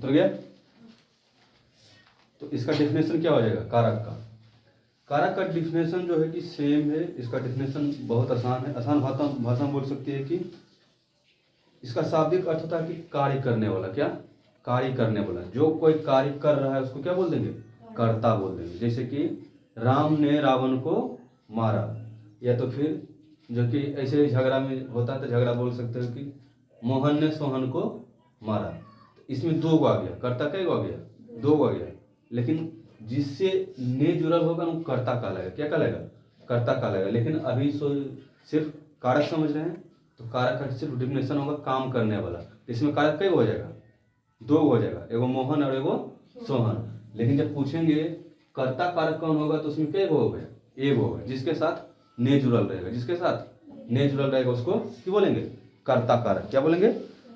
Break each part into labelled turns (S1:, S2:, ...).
S1: उतर गया। तो इसका डेफिनेशन क्या हो जाएगा कारक का? कारक का डिफिनेशन जो है कि सेम है, इसका डिफिनेशन बहुत आसान है, आसान भाषा में बोल सकती है कि इसका शाब्दिक अर्थ होता है कि कार्य करने वाला। क्या? कार्य करने वाला। जो कोई कार्य कर रहा है उसको क्या बोल देंगे? कर्ता बोल देंगे। जैसे कि राम ने रावण को मारा, या तो फिर जो कि ऐसे झगड़ा में होता है तो झगड़ा बोल सकते हो कि मोहन ने सोहन को मारा। तो इसमें दो को आ गया, कर्ता कई को आ गया? दो को आ गया। लेकिन जिससे ने जुड़ल होगा वो कर्ता कहलाएगा। क्या कहलाएगा? कर्ता कहलाएगा। लेकिन अभी सिर्फ कारक समझ रहे हैं, तो कारक का सिर्फ डिफिनेशन होगा काम करने वाला। इसमें कारक कई हो जाएगा? दो हो जाएगा, एगो मोहन और एगो सोहन। लेकिन जब पूछेंगे कर्ता कारक कौन होगा तो उसमें कई हो गया? एक होगा, जिसके साथ ने जुड़ल रहेगा। जिसके साथ ने जुड़ल रहेगा उसको क्या बोलेंगे? कर्ता कारक। क्या बोलेंगे?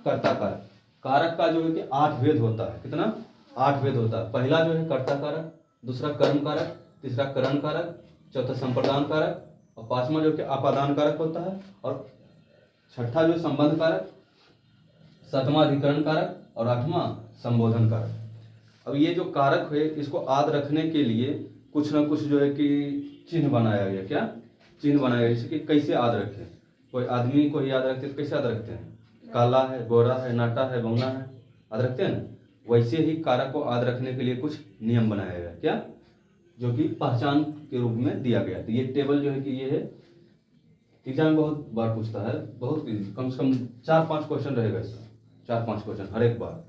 S1: कर्ता कारक। कारक का जो है कि 8 भेद होता है। कितना? 8 भेद होता है। पहला जो है कर्ता कारक, दूसरा कर्म कारक, तीसरा करण कारक, चौथा संप्रदान कारक, और पांचवा जो कि आपादान कारक होता है, और छठा जो संबंध कारक, सातवां अधिकरण कारक, और आठवां संबोधन कारक। अब ये जो कारक है इसको याद रखने के लिए कुछ ना कुछ जो है कि चिन्ह बनाया गया। क्या चिन्ह बनाया गया? जैसे कि कैसे याद रखें? कोई आदमी को याद रखते हैं तो कैसे याद रखते हैं? काला है, गोरा है, नाटा है, बौना है, याद रखते हैं ना। वैसे ही कारक को याद रखने के लिए कुछ नियम बनाया गया। क्या? जो कि पहचान के रूप में दिया गया। तो ये टेबल जो है कि ये है, एग्जाम में बहुत बार पूछता है, बहुत कम से कम 4-5 क्वेश्चन रहेगा इसका, 4-5 क्वेश्चन हर एक बार।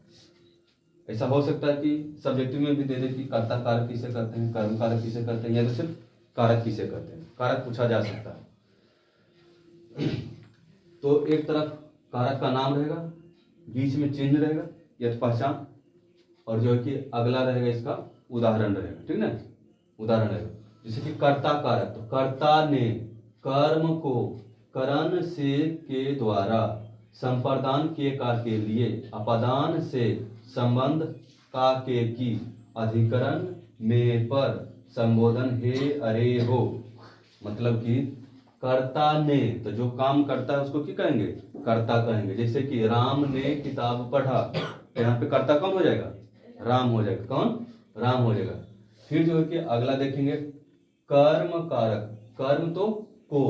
S1: ऐसा हो सकता है कि सब्जेक्टिव में भी दे दे कि कर्ता कारक किसे करते हैं, कर्म कारक किसे करते हैं, या तो सिर्फ कारक किसे करते हैं। कारक पूछा जा सकता है। तो एक तरफ कारक का नाम रहेगा, बीच में चिन्ह रहेगा या तो पहचान, और जो है कि अगला रहेगा इसका उदाहरण रहेगा। ठीक ना? उदाहरण रहेगा। जैसे कि कर्ता कारक, तो कर्ता ने कर्म को करण से के द्वारा, संप्रदान के का के लिए, अपादान से संबंध का के की, अधिकरण में पर संबोधन हे अरे हो। मतलब कि कर्ता ने, तो जो काम करता है उसको क्या कहेंगे? कर्ता कहेंगे। जैसे कि राम ने किताब पढ़ा, तो यहाँ पे कर्ता कौन हो जाएगा? राम हो जाएगा। कौन? राम हो जाएगा। फिर जो है कि अगला देखेंगे कर्म कारक। कर्म तो को,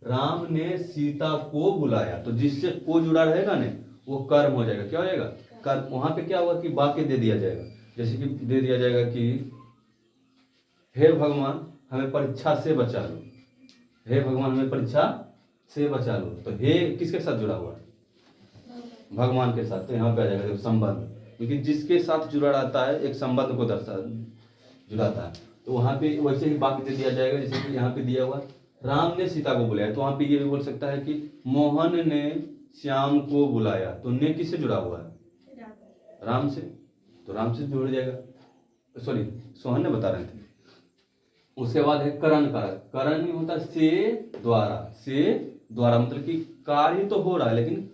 S1: राम ने सीता को बुलाया, तो जिससे को जुड़ा रहेगा ना वो कर्म हो जाएगा। क्या हो जाएगा? कर्म। वहां पे क्या होगा कि वाक्य दे दिया जाएगा। जैसे कि दे दिया जाएगा कि हे भगवान हमें परीक्षा से बचा लो, हे भगवान हमें परीक्षा से बचा लो। तो हे किसके साथ जुड़ा हुआ है? भगवान के साथ। तो यहाँ पे आ जाएगा संबंध, क्योंकि जिसके साथ जुड़ा रहता है एक संबंध को जुड़ाता है। तो वहां पे वैसे ही वाक्य दे दिया जाएगा। जैसे कि यहाँ पे दिया हुआ राम ने सीता को बुलाया, तो वहां पे ये भी बोल सकता है कि मोहन ने श्याम को बुलाया। तो ने किससे जुड़ा हुआ है? राम से। तो राम से जुड़ जाएगा। सॉरी, सोहन ने बता रहे थे। उसके बाद है करण कारक। करण में होता है से द्वारा। से द्वारा मतलब कि कार्य तो हो रहा है, लेकिन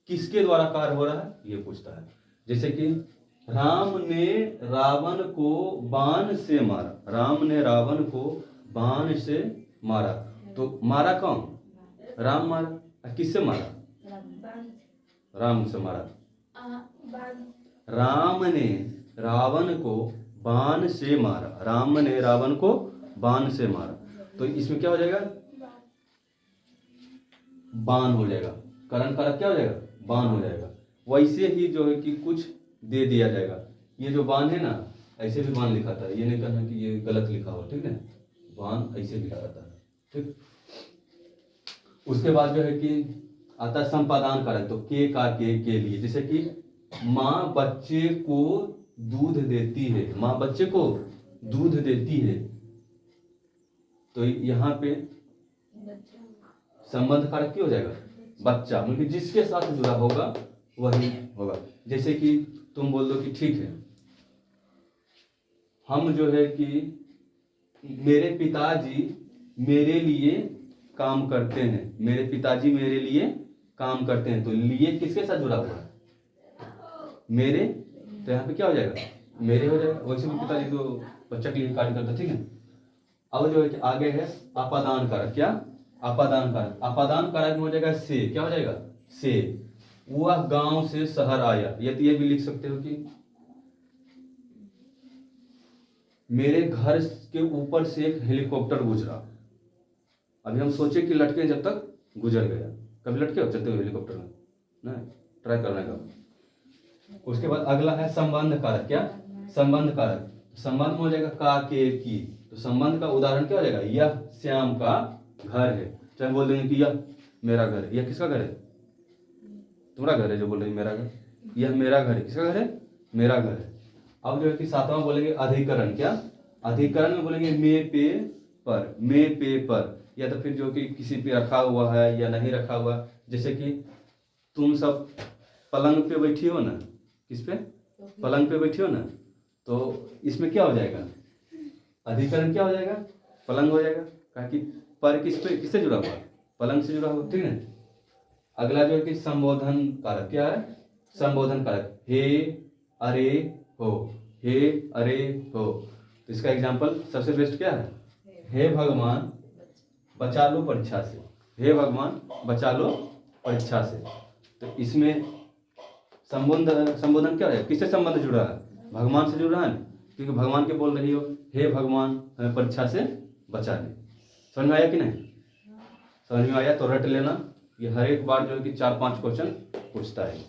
S1: किसके द्वारा कार्य हो रहा है ये पूछता है। जैसे कि राम ने रावण को बाण से मारा। राम ने रावण को बाण से मारा। तो मारा कौन? राम मारा। किससे मारा? राम से मारा। राम ने रावण को बाण से मारा। राम ने रावण को बाण से मारा। तो इसमें क्या हो जाएगा? बाण हो जाएगा। करण कारक क्या हो जाएगा? बाण हो जाएगा। वैसे ही जो है कि कुछ दे दिया जाएगा। ये जो बाण है ना, ऐसे भी बाण लिखा था, ये नहीं कहना कि ये गलत लिखा हो। ठीक है? बाण ऐसे लिखा रहता है। ठीक। उसके बाद जो है कि आता है संपादान कारक। तो के लिए, जैसे कि माँ बच्चे को दूध देती है। माँ बच्चे को दूध देती है। तो यहाँ पे संबंध कारक क्या हो जाएगा? बच्चा, मतलब जिसके साथ जुड़ा होगा वही होगा। जैसे कि तुम बोल दो कि ठीक है, हम जो है कि मेरे पिताजी मेरे लिए काम करते हैं। मेरे पिताजी मेरे लिए काम करते हैं। तो लिए किसके साथ जुड़ा हुआ है? मेरे। तो यहाँ पे क्या हो जाएगा? मेरे हो जाएगा। वैसे भी पिताजी तो बच्चा के लिए कार्य करता। ठीक है? अब जो है कि आगे है अपादान कारक। क्या? अपादान कारक। अपादान कारक में हो जाएगा से। क्या हो जाएगा? से। वह गांव से शहर आया। ये भी लिख सकते हो कि मेरे घर के ऊपर से एक हेलीकॉप्टर गुजरा। अभी हम सोचे कि लटके जब तक गुजर गया। कभी लटके हो चलते हुए हेलीकॉप्टर में? नहीं, ट्राई करने का। उसके बाद अगला है संबंध कारक। क्या? संबंध कारक। संबंध में हो जाएगा का, के, की। तो संबंध का उदाहरण क्या हो जाएगा? यह श्याम का घर है। चाहे बोल देंगे कि यह मेरा घर है। यह किसका घर है? तुम्हारा घर है जो बोल रही मेरा घर। यह मेरा घर है। किसका घर है? मेरा घर है। अब जो है कि सातवां बोलेंगे अधिकरण। क्या? अधिकरण में बोलेंगे मे पे पर, मे पे पर, या तो फिर जो कि किसी पे रखा हुआ है या नहीं रखा हुआ। जैसे कि तुम सब पलंग पे बैठी हो ना, किस पे? पलंग पे बैठी हो ना, तो इसमें क्या हो जाएगा? अधिकरण क्या हो जाएगा? पलंग हो जाएगा। कहा कि पर किस पे, किससे जुड़ा हुआ? पलंग से जुड़ा हुआ। ठीक है। अगला जो है कि संबोधन कारक। क्या है? संबोधन कारक। हे, अरे, हो, हे, अरे, हो। तो इसका एग्जाम्पल सबसे बेस्ट क्या है? हे भगवान बचा लो परीक्षा से। हे भगवान बचा लो परीक्षा से। तो इसमें संबोधन क्या है? किससे संबंध जुड़ा है? भगवान से जुड़ा है, क्योंकि भगवान के बोल रही हो, हे भगवान हमें परीक्षा से बचा ले। समझ में आया कि नहीं? समझ में आया तो रट लेना। ये हर एक बार जो है कि 4-5 क्वेश्चन पूछता है।